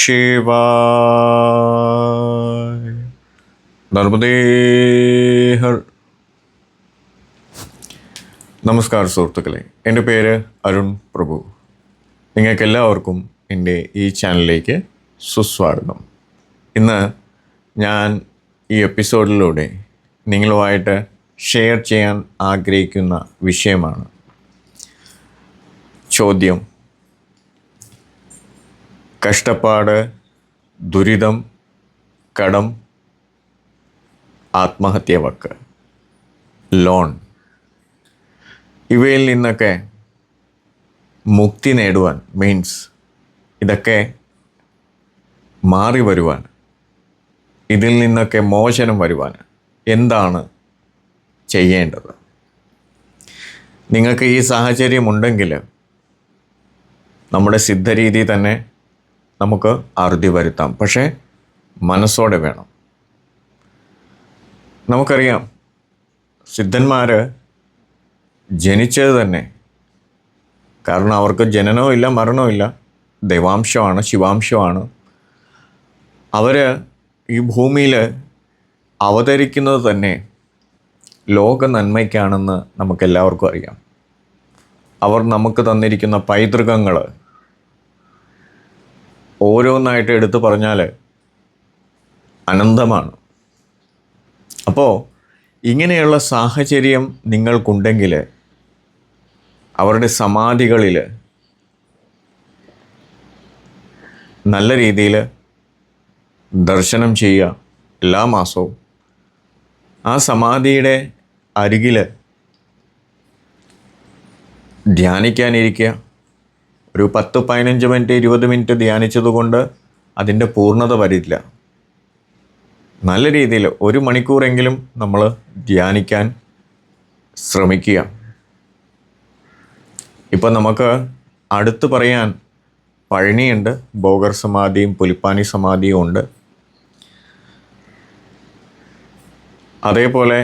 ശിവായ. നർമ്മദേ ഹർ. നമസ്കാരം സുഹൃത്തുക്കളെ, എൻ്റെ പേര് അരുൺ പ്രഭു. നിങ്ങൾക്കെല്ലാവർക്കും എൻ്റെ ഈ ചാനലിലേക്ക് സുസ്വാഗതം. ഇന്ന് ഞാൻ ഈ എപ്പിസോഡിലൂടെ നിങ്ങളുമായിട്ട് ഷെയർ ചെയ്യാൻ ആഗ്രഹിക്കുന്ന വിഷയമാണ് ചോദ്യം: കഷ്ടപ്പാട്, ദുരിതം, കടം, ആത്മഹത്യവക്ക്, ലോൺ, ഇവയിൽ നിന്നൊക്കെ മുക്തി നേടുവാൻ, മീൻസ് ഇതൊക്കെ മാറി വരുവാൻ, ഇതിൽ നിന്നൊക്കെ മോചനം വരുവാൻ എന്താണ് ചെയ്യേണ്ടത്? നിങ്ങൾക്ക് ഈ സാഹചര്യം ഉണ്ടെങ്കിൽ നമ്മുടെ സിദ്ധരീതി തന്നെ നമുക്ക് അറുതി വരുത്താം. പക്ഷേ മനസ്സോടെ വേണം. നമുക്കറിയാം, സിദ്ധന്മാർ ജനിച്ചത് തന്നെ, കാരണം അവർക്ക് ജനനവും ഇല്ല മരണവും ഇല്ല, ദൈവാംശമാണ്, ശിവാംശമാണ്. അവർ ഈ ഭൂമിയിൽ അവതരിക്കുന്നത് തന്നെ ലോക നന്മയ്ക്കാണെന്ന് നമുക്കെല്ലാവർക്കും അറിയാം. അവർ നമുക്ക് തന്നിരിക്കുന്ന പൈതൃകങ്ങൾ ഓരോന്നായിട്ട് എടുത്തു പറഞ്ഞാൽ അനന്തമാണ്. അപ്പോൾ ഇങ്ങനെയുള്ള സാഹചര്യം നിങ്ങൾക്കുണ്ടെങ്കിൽ അവരുടെ സമാധികളിൽ നല്ല രീതിയിൽ ദർശനം ചെയ്യുക. എല്ലാ മാസവും ആ സമാധിയുടെ അരികിൽ ധ്യാനിക്കാനിരിക്കുക. ഒരു 10-15 മിനിറ്റ് 20 മിനിറ്റ് ധ്യാനിച്ചതുകൊണ്ട് അതിൻ്റെ പൂർണ്ണത വരില്ല. നല്ല രീതിയിൽ 1 മണിക്കൂറെങ്കിലും നമ്മൾ ധ്യാനിക്കാൻ ശ്രമിക്കുക. ഇപ്പം നമുക്ക് അടുത്ത് പറയാൻ പഴനിയുണ്ട്, ബോഗർ സമാധിയും പുലിപ്പാനി സമാധിയും ഉണ്ട്. അതേപോലെ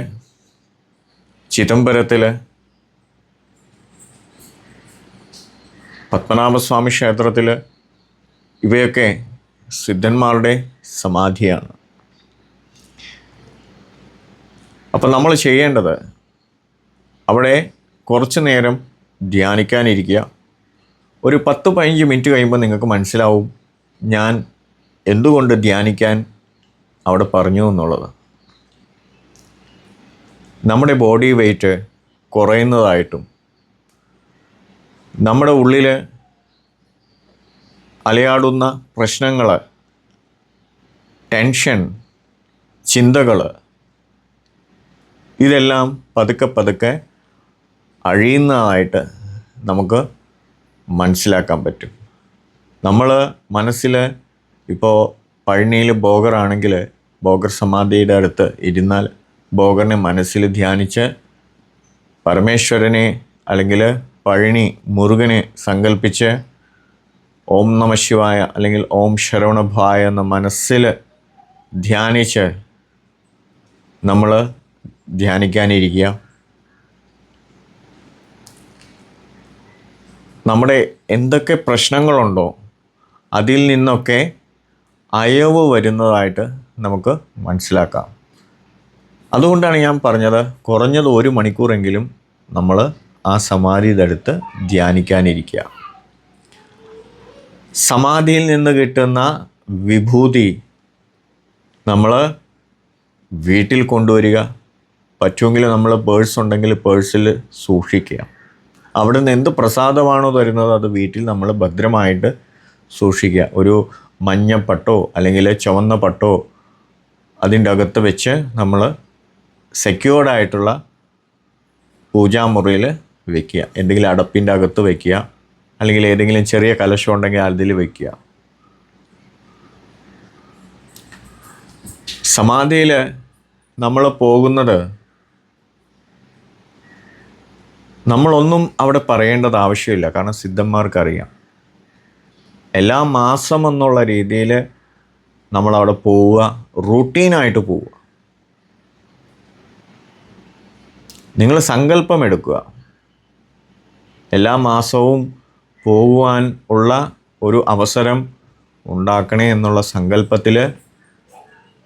ചിദംബരത്തിൽ പത്മനാഭസ്വാമി ക്ഷേത്രത്തിൽ ഇവയൊക്കെ സിദ്ധന്മാരുടെ സമാധിയാണ്. അപ്പം നമ്മൾ ചെയ്യേണ്ടത് അവിടെ കുറച്ച് നേരം ധ്യാനിക്കാനിരിക്കുക. ഒരു 10-15 മിനിറ്റ് കഴിയുമ്പോൾ നിങ്ങൾക്ക് മനസ്സിലാവും ഞാൻ എന്തുകൊണ്ട് ധ്യാനിക്കാൻ അവിടെ പറഞ്ഞു എന്നുള്ളത്. നമ്മുടെ ബോഡി വെയ്റ്റ് കുറയുന്നതായിട്ടും നമ്മുടെ ഉള്ളിൽ അലയാടുന്ന പ്രശ്നങ്ങൾ, ടെൻഷൻ, ചിന്തകൾ, ഇതെല്ലാം പതുക്കെ പതുക്കെ അഴിയുന്നതായിട്ട് നമുക്ക് മനസ്സിലാക്കാൻ പറ്റും. നമ്മൾ മനസ്സിൽ ഇപ്പോൾ പഴനിയിൽ ബോഗറാണെങ്കിൽ ബോഗർ സമാധിയുടെ അടുത്ത് ഇരുന്നാൽ ബോഗറിനെ മനസ്സിൽ ധ്യാനിച്ച് പരമേശ്വരനെ അല്ലെങ്കിൽ പഴനി മുരുകനെ സങ്കല്പിച്ച് ഓം നമ ശിവായ അല്ലെങ്കിൽ ഓം ശരവണഭവായ എന്ന മനസ്സിൽ ധ്യാനിച്ച് നമ്മൾ ധ്യാനിക്കാനിരിക്കുക. നമ്മുടെ എന്തൊക്കെ പ്രശ്നങ്ങളുണ്ടോ അതിൽ നിന്നൊക്കെ അയവ് വരുന്നതായിട്ട് നമുക്ക് മനസ്സിലാക്കാം. അതുകൊണ്ടാണ് ഞാൻ പറഞ്ഞത് കുറഞ്ഞത് 1 മണിക്കൂറെങ്കിലും നമ്മൾ ആ സമാധിയുടെ അടുത്ത് ധ്യാനിക്കാനിരിക്കുക. സമാധിയിൽ നിന്ന് കിട്ടുന്ന വിഭൂതി നമ്മൾ വീട്ടിൽ കൊണ്ടുവരിക. പറ്റുമെങ്കിൽ നമ്മൾ പേഴ്സ് ഉണ്ടെങ്കിൽ പേഴ്സിൽ സൂക്ഷിക്കുക. അവിടെ നിന്ന് എന്ത് പ്രസാദമാണോ തരുന്നത് അത് വീട്ടിൽ നമ്മൾ ഭദ്രമായിട്ട് സൂക്ഷിക്കുക. ഒരു മഞ്ഞപ്പട്ടോ അല്ലെങ്കിൽ ചുവന്ന പട്ടോ അതിൻ്റെ അകത്ത് വെച്ച് നമ്മൾ സെക്യൂർഡായിട്ടുള്ള പൂജാമുറിയിൽ വയ്ക്കുക. എന്തെങ്കിലും അടപ്പിൻ്റെ അകത്ത് വയ്ക്കുക, അല്ലെങ്കിൽ ഏതെങ്കിലും ചെറിയ കലശം ഉണ്ടെങ്കിൽ അതിൽ വയ്ക്കുക. സമാധിയിൽ നമ്മൾ പോകുന്നത് നമ്മളൊന്നും അവിടെ പറയേണ്ടത് ആവശ്യമില്ല, കാരണം സിദ്ധന്മാർക്കറിയാം. എല്ലാ മാസം എന്നുള്ള രീതിയിൽ നമ്മളവിടെ പോവുക, റൂട്ടീനായിട്ട് പോവുക. നിങ്ങൾ സങ്കല്പം എടുക്കുക, എല്ലാ മാസവും പോകുവാൻ ഉള്ള ഒരു അവസരം ഉണ്ടാക്കണേ എന്നുള്ള സങ്കല്പത്തിൽ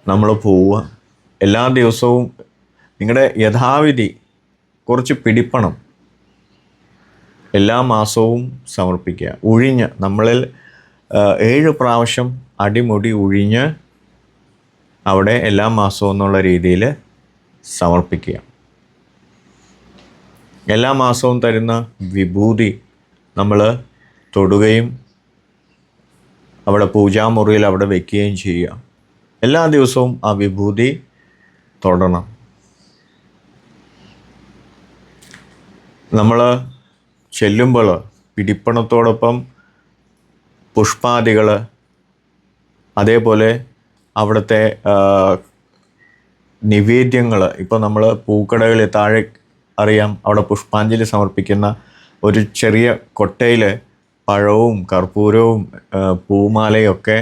നമ്മൾ പോവുക. എല്ലാ ദിവസവും നിങ്ങളുടെ യഥാവിധി കുറച്ച് പിടിപ്പണം എല്ലാ മാസവും സമർപ്പിക്കുക. ഉഴിഞ്ഞ് നമ്മളിൽ 7 പ്രാവശ്യം അടിമുടി ഉഴിഞ്ഞ് അവിടെ എല്ലാ മാസവും എന്നുള്ള രീതിയിൽ സമർപ്പിക്കുക. എല്ലാ മാസവും തരുന്ന വിഭൂതി നമ്മൾ തൊടുകയും അവിടെ പൂജാമുറിയിൽ അവിടെ വയ്ക്കുകയും ചെയ്യുക. എല്ലാ ദിവസവും ആ വിഭൂതി തൊടണം. നമ്മൾ ചെല്ലുമ്പോൾ പിടിപ്പണത്തോടൊപ്പം പുഷ്പാദികൾ, അതേപോലെ അവിടുത്തെ നിവേദ്യങ്ങൾ, ഇപ്പോൾ നമ്മൾ പൂക്കടകളിൽ താഴെ അറിയാം അവിടെ പുഷ്പാഞ്ജലി സമർപ്പിക്കുന്ന ഒരു ചെറിയ കൊട്ടയിൽ പഴവും കർപ്പൂരവും പൂമാലയൊക്കെ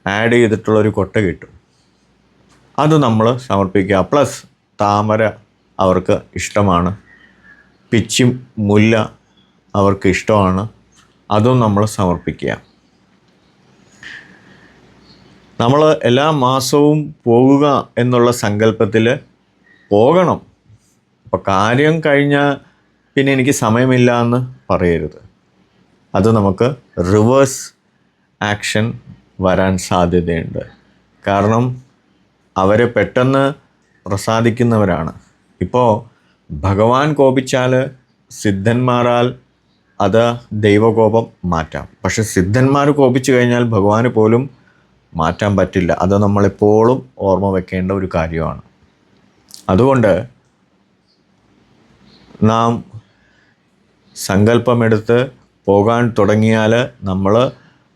ആഡ് ചെയ്തിട്ടുള്ളൊരു കൊട്ട കിട്ടും. അത് നമ്മൾ സമർപ്പിക്കുക. പ്ലസ് താമര അവർക്ക് ഇഷ്ടമാണ്, പിച്ചി മുല്ല അവർക്ക് ഇഷ്ടമാണ്, അതും നമ്മൾ സമർപ്പിക്കുക. നമ്മൾ എല്ലാ മാസവും പോകുക എന്നുള്ള സങ്കല്പത്തിൽ പോകണം. അപ്പോൾ കാര്യം കഴിഞ്ഞാൽ പിന്നെ എനിക്ക് സമയമില്ല എന്ന് പറയരുത്. അത് നമുക്ക് റിവേഴ്സ് ആക്ഷൻ വരാൻ സാധ്യതയുണ്ട്. കാരണം അവരെ പെട്ടെന്ന് പ്രസാദിക്കുന്നവരാണ്. ഇപ്പോൾ ഭഗവാൻ കോപിച്ചാൽ സിദ്ധന്മാരാൽ അത് ദൈവകോപം മാറ്റാം. പക്ഷെ സിദ്ധന്മാർ കോപിച്ചു കഴിഞ്ഞാൽ ഭഗവാന് പോലും മാറ്റാൻ പറ്റില്ല. അത് നമ്മളെപ്പോഴും ഓർമ്മ വെക്കേണ്ട ഒരു കാര്യമാണ്. അതുകൊണ്ട് നാം സങ്കല്പമെടുത്ത് പോകാൻ തുടങ്ങിയാൽ നമ്മൾ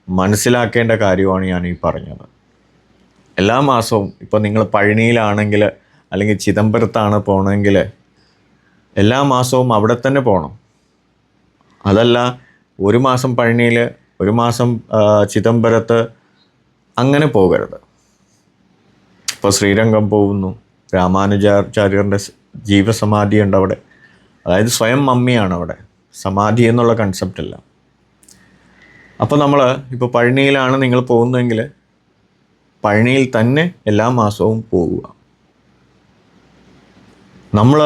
മനസ്സിലാക്കേണ്ട കാര്യമാണ് ഞാൻ ഈ പറഞ്ഞത്. എല്ലാ മാസവും ഇപ്പോൾ നിങ്ങൾ പഴനിയിലാണെങ്കിൽ അല്ലെങ്കിൽ ചിദംബരത്താണ് പോകണമെങ്കിൽ എല്ലാ മാസവും അവിടെ തന്നെ പോകണം. അതല്ല ഒരു മാസം പഴനിയിൽ ഒരു മാസം ചിദംബരത്ത് അങ്ങനെ പോകരുത്. ഇപ്പോൾ ശ്രീരംഗം പോകുന്നു, രാമാനുജാചാര്യരുടെ ജീവസമാധിയുണ്ട് അവിടെ, അതായത് സ്വയം മമ്മിയാണ് അവിടെ, സമാധി എന്നുള്ള കൺസെപ്റ്റല്ല. അപ്പോൾ നമ്മൾ ഇപ്പോൾ പഴനിയിലാണ് നിങ്ങൾ പോകുന്നതെങ്കിൽ പഴനിയിൽ തന്നെ എല്ലാ മാസവും പോകുക. നമ്മൾ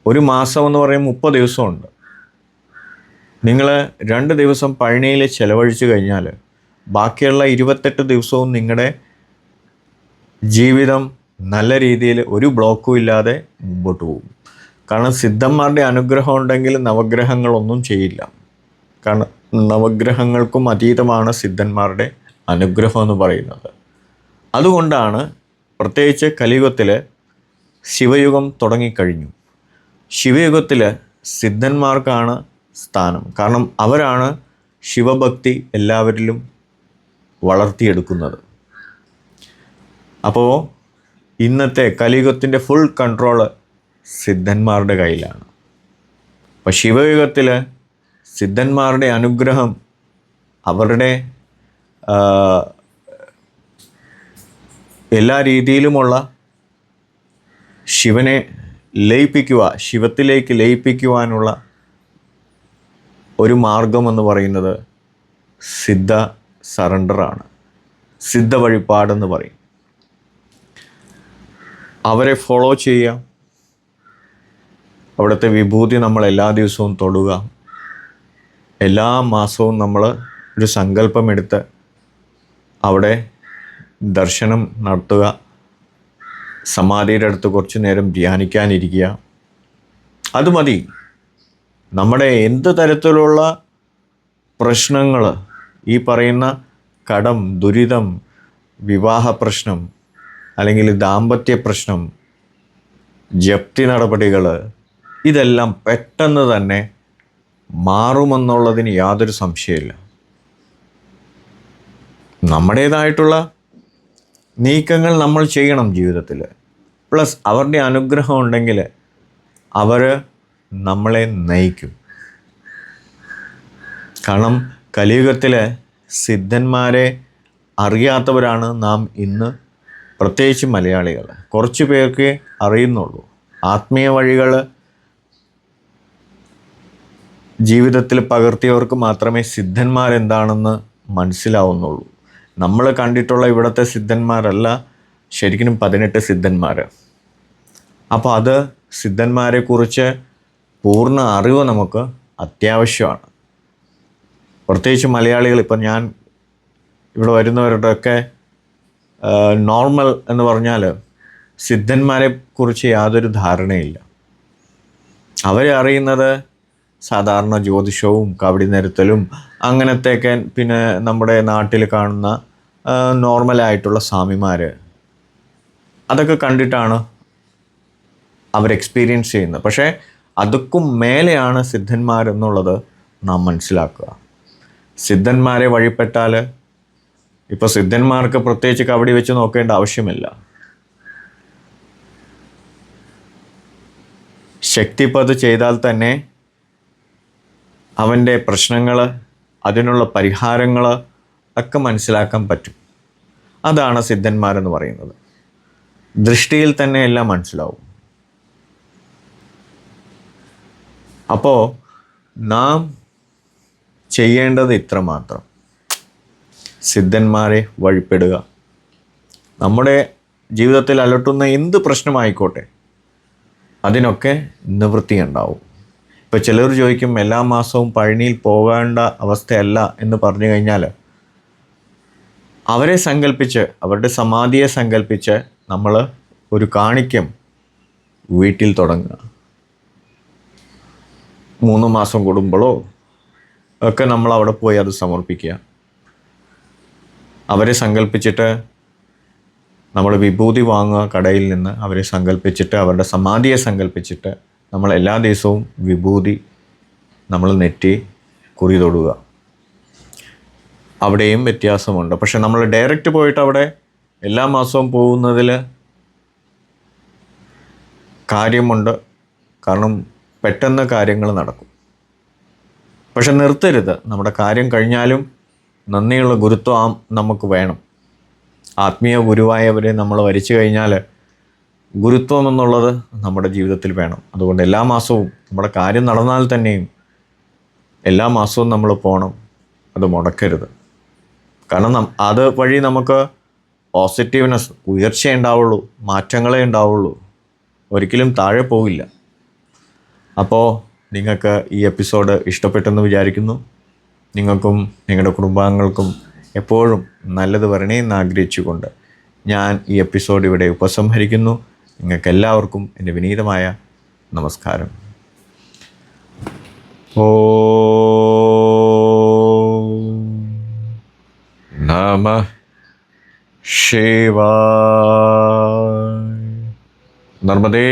ഒരു മാസം എന്ന് പറയുമ്പോൾ 30 ദിവസമുണ്ട്. നിങ്ങൾ 2 ദിവസം പഴനിയിൽ ചിലവഴിച്ച് കഴിഞ്ഞാൽ ബാക്കിയുള്ള 28 ദിവസവും നിങ്ങളുടെ ജീവിതം നല്ല രീതിയിൽ ഒരു ബ്ലോക്കും ഇല്ലാതെ മുമ്പോട്ട് പോകും. കാരണം സിദ്ധന്മാരുടെ അനുഗ്രഹം ഉണ്ടെങ്കിൽ നവഗ്രഹങ്ങളൊന്നും ചെയ്യില്ല. കാരണം നവഗ്രഹങ്ങൾക്കും അതീതമാണ് സിദ്ധന്മാരുടെ അനുഗ്രഹം എന്ന് പറയുന്നത്. അതുകൊണ്ടാണ് പ്രത്യേകിച്ച് കലിയുഗത്തിൽ ശിവയുഗം തുടങ്ങിക്കഴിഞ്ഞു. ശിവയുഗത്തിൽ സിദ്ധന്മാർക്കാണ് സ്ഥാനം. കാരണം അവരാണ് ശിവഭക്തി എല്ലാവരിലും വളർത്തിയെടുക്കുന്നത്. അപ്പോൾ ഇന്നത്തെ കലിയുഗത്തിൻ്റെ ഫുൾ കൺട്രോള് സിദ്ധന്മാരുടെ കയ്യിലാണ്. അപ്പോൾ ശിവയുഗത്തിൽ സിദ്ധന്മാരുടെ അനുഗ്രഹം, അവരുടെ എല്ലാ രീതിയിലുമുള്ള ശിവനെ ലയിപ്പിക്കുക, ശിവത്തിലേക്ക് ലയിപ്പിക്കുവാനുള്ള ഒരു മാർഗമെന്ന് പറയുന്നത് സിദ്ധ സറണ്ടറാണ്, സിദ്ധ വഴിപാടെന്ന് പറയും. അവരെ ഫോളോ ചെയ്യുക, അവിടുത്തെ വിഭൂതി നമ്മൾ എല്ലാ ദിവസവും തൊടുക, എല്ലാ മാസവും നമ്മൾ ഒരു സങ്കല്പമെടുത്ത് അവിടെ ദർശനം നടത്തുക, സമാധിയുടെ അടുത്ത് കുറച്ച് നേരം ധ്യാനിക്കാനിരിക്കുക. അത് മതി. നമ്മുടെ എന്ത് തരത്തിലുള്ള പ്രശ്നങ്ങൾ, ഈ പറയുന്ന കടം, ദുരിതം, വിവാഹ പ്രശ്നം, അല്ലെങ്കിൽ ദാമ്പത്യ പ്രശ്നം, ജപ്തി നടപടികൾ, ഇതെല്ലാം പെട്ടെന്ന് തന്നെ മാറുമെന്നുള്ളതിന് യാതൊരു സംശയമില്ല. നമ്മുടേതായിട്ടുള്ള നീക്കങ്ങൾ നമ്മൾ ചെയ്യണം ജീവിതത്തിൽ. പ്ലസ് അവരുടെ അനുഗ്രഹം ഉണ്ടെങ്കിൽ അവർ നമ്മളെ നയിക്കും. കാരണം കലിയുഗത്തിലെ സിദ്ധന്മാരെ അറിയാത്തവരാണ് നാം ഇന്ന്, പ്രത്യേകിച്ച് മലയാളികൾ. കുറച്ച് പേർക്ക് അറിയുന്നുള്ളൂ. ആത്മീയ വഴികൾ ജീവിതത്തിൽ പകർത്തിയവർക്ക് മാത്രമേ സിദ്ധന്മാരെന്താണെന്ന് മനസ്സിലാവുന്നുള്ളൂ. നമ്മൾ കണ്ടിട്ടുള്ള ഇവിടുത്തെ സിദ്ധന്മാരല്ല ശരിക്കും 18 സിദ്ധന്മാർ. അപ്പോൾ അത് സിദ്ധന്മാരെക്കുറിച്ച് പൂർണ്ണ അറിവ് നമുക്ക് അത്യാവശ്യമാണ്. പ്രത്യേകിച്ച് മലയാളികൾ, ഇപ്പം ഞാൻ ഇവിടെ വരുന്നവരുടെയൊക്കെ നോർമൽ എന്ന് പറഞ്ഞാൽ സിദ്ധന്മാരെ കുറിച്ച് യാതൊരു ധാരണയില്ല. അവരെ അറിയുന്നത് സാധാരണ ജ്യോതിഷവും കവടി നിരത്തലും അങ്ങനത്തെയൊക്കെ, പിന്നെ നമ്മുടെ നാട്ടിൽ കാണുന്ന നോർമലായിട്ടുള്ള സ്വാമിമാർ, അതൊക്കെ കണ്ടിട്ടാണ് അവർ എക്സ്പീരിയൻസ് ചെയ്യുന്നത്. പക്ഷേ അതൊക്കും മേലെയാണ് സിദ്ധന്മാരെന്നുള്ളത് നാം മനസ്സിലാക്കുക. സിദ്ധന്മാരെ വഴിപ്പെട്ടാൽ, ഇപ്പോൾ സിദ്ധന്മാർക്ക് പ്രത്യേകിച്ച് കവടി വെച്ച് നോക്കേണ്ട ആവശ്യമില്ല. ശക്തിപത് ചെയ്താൽ തന്നെ അവൻ്റെ പ്രശ്നങ്ങൾ, അതിനുള്ള പരിഹാരങ്ങൾ ഒക്കെ മനസ്സിലാക്കാൻ പറ്റും. അതാണ് സിദ്ധന്മാരെന്ന് പറയുന്നത്. ദൃഷ്ടിയിൽ തന്നെ എല്ലാം മനസ്സിലാവും. അപ്പോൾ നാം ചെയ്യേണ്ടത് ഇത്രമാത്രം: സിദ്ധന്മാരെ വഴിപ്പെടുക. നമ്മുടെ ജീവിതത്തിൽ അലട്ടുന്ന എന്ത് പ്രശ്നമായിക്കോട്ടെ അതിനൊക്കെ നിവൃത്തി ഉണ്ടാവും. ഇപ്പോൾ ചിലർ ചോദിക്കും, എല്ലാ മാസവും പഴനിയിൽ പോകേണ്ട അവസ്ഥയല്ല എന്ന് പറഞ്ഞു കഴിഞ്ഞാൽ, അവരെ സങ്കല്പിച്ച്, അവരുടെ സമാധിയെ സങ്കല്പിച്ച് നമ്മൾ ഒരു കാണിക്കം വീട്ടിൽ തുടങ്ങുക. 3 മാസം കൂടുമ്പോഴോ ഒക്കെ നമ്മൾ അവിടെ പോയി അത് സമർപ്പിക്കുക. അവരെ സങ്കല്പിച്ചിട്ട് നമ്മൾ വിഭൂതി വാങ്ങുക കടയിൽ നിന്ന്. അവരെ സങ്കല്പിച്ചിട്ട്, അവരുടെ സമാധിയെ സങ്കല്പിച്ചിട്ട് നമ്മൾ എല്ലാ ദിവസവും വിഭൂതി നമ്മൾ നെറ്റി കുറി തൊടുക. അവിടെയും വ്യത്യാസമുണ്ട്. പക്ഷെ നമ്മൾ ഡയറക്റ്റ് പോയിട്ട് അവിടെ എല്ലാ മാസവും പോകുന്നതിൽ കാര്യമുണ്ട്. കാരണം പെട്ടെന്ന് കാര്യങ്ങൾ നടക്കും. പക്ഷെ നിർത്തരുത്. നമ്മുടെ കാര്യം കഴിഞ്ഞാലും നന്ദിയുള്ള ഗുരുത്വം നമുക്ക് വേണം. ആത്മീയ ഗുരുവായവരെ നമ്മൾ വരിച്ചു കഴിഞ്ഞാൽ ഗുരുത്വം എന്നുള്ളത് നമ്മുടെ ജീവിതത്തിൽ വേണം. അതുകൊണ്ട് എല്ലാ മാസവും നമ്മുടെ കാര്യം നടന്നാൽ തന്നെയും എല്ലാ മാസവും നമ്മൾ പോകണം. അത് മുടക്കരുത്. കാരണം അത് വഴി നമുക്ക് പോസിറ്റീവ്നെസ്, ഉയർച്ച ഉണ്ടാവുള്ളൂ, മാറ്റങ്ങളേ ഉണ്ടാവുള്ളൂ. ഒരിക്കലും താഴെ പോകില്ല. അപ്പോൾ നിങ്ങൾക്ക് ഈ എപ്പിസോഡ് ഇഷ്ടപ്പെട്ടെന്ന് വിചാരിക്കുന്നു. നിങ്ങൾക്കും നിങ്ങളുടെ കുടുംബാംഗങ്ങൾക്കും എപ്പോഴും നല്ലത് വരണേന്ന് ആഗ്രഹിച്ചുകൊണ്ട് ഞാൻ ഈ എപ്പിസോഡ് ഇവിടെ ഉപസംഹരിക്കുന്നു. നിങ്ങൾക്കെല്ലാവർക്കും എൻ്റെ വിനീതമായ നമസ്കാരം. ഓം നമഃ ശിവായ. നർമ്മദേ